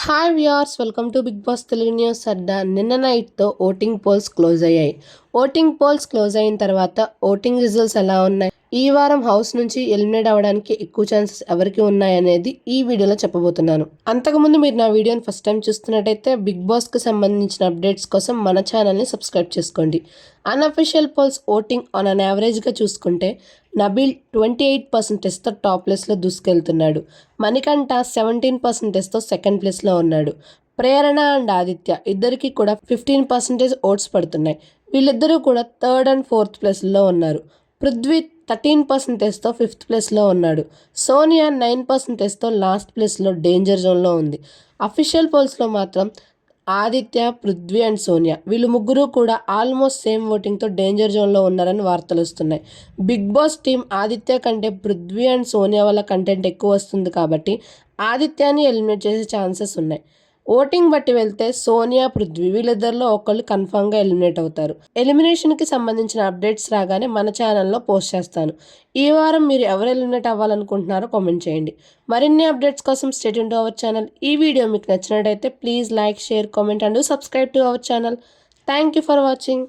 Hi viewers, welcome to Bigg Boss Telugu news అడ్డా. నిన్న నైట్తో ఓటింగ్ పోల్స్ క్లోజ్ అయ్యాయి. ఓటింగ్ పోల్స్ క్లోజ్ అయిన తర్వాత ఓటింగ్ రిజల్ట్స్ ఎలా ఉన్నాయి, ఈ వారం హౌస్ నుంచి ఎలిమినేట్ అవ్వడానికి ఎక్కువ ఛాన్సెస్ ఎవరికి ఉన్నాయనేది ఈ వీడియోలో చెప్పబోతున్నాను. అంతకుముందు మీరు నా వీడియోని ఫస్ట్ టైం చూస్తున్నట్టయితే బిగ్ బాస్కి సంబంధించిన అప్డేట్స్ కోసం మన ఛానల్ని సబ్స్క్రైబ్ చేసుకోండి. Unofficial polls voting on an యావరేజ్గా చూసుకుంటే నబీల్ 28%తో టాప్ ప్లేస్లో దూసుకెళ్తున్నాడు. మణికంఠ 17%తో సెకండ్ ప్లేస్లో ఉన్నాడు. ప్రేరణ అండ్ ఆదిత్య ఇద్దరికి కూడా 15% ఓట్స్ పడుతున్నాయి. వీళ్ళిద్దరూ కూడా థర్డ్ అండ్ ఫోర్త్ ప్లేస్లో ఉన్నారు. పృథ్వీ 13%తో ఫిఫ్త్ ప్లేస్లో ఉన్నాడు. సోనియా 9%తో లాస్ట్ ప్లేస్లో డేంజర్ జోన్లో ఉంది. అఫీషియల్ పోల్స్లో మాత్రం ఆదిత్య, పృథ్వీ అండ్ సోనియా వీళ్ళు ముగ్గురు కూడా ఆల్మోస్ట్ సేమ్ ఓటింగ్తో డేంజర్ జోన్లో ఉన్నారని వార్తలు వస్తున్నాయి. బిగ్ బాస్ టీం ఆదిత్య కంటే పృథ్వీ అండ్ సోనియా వల్ల కంటెంట్ ఎక్కువ వస్తుంది కాబట్టి ఆదిత్యాన్ని ఎలిమినేట్ చేసే ఛాన్సెస్ ఉన్నాయి. ఓటింగ్ బట్టి వెళ్తే సోనియా, పృథ్వీ వీళ్ళిద్దరిలో ఒకళ్ళు కన్ఫామ్గా ఎలిమినేట్ అవుతారు. ఎలిమినేషన్కి సంబంధించిన అప్డేట్స్ రాగానే మన ఛానల్లో పోస్ట్ చేస్తాను. ఈ వారం మీరు ఎవరు ఎలిమినేట్ అవ్వాలనుకుంటున్నారో కామెంట్ చేయండి. మరిన్ని అప్డేట్స్ కోసం stay tune to our channel. ఈ వీడియో మీకు నచ్చినట్టయితే please like, share, comment and subscribe to our channel. Thank you for watching.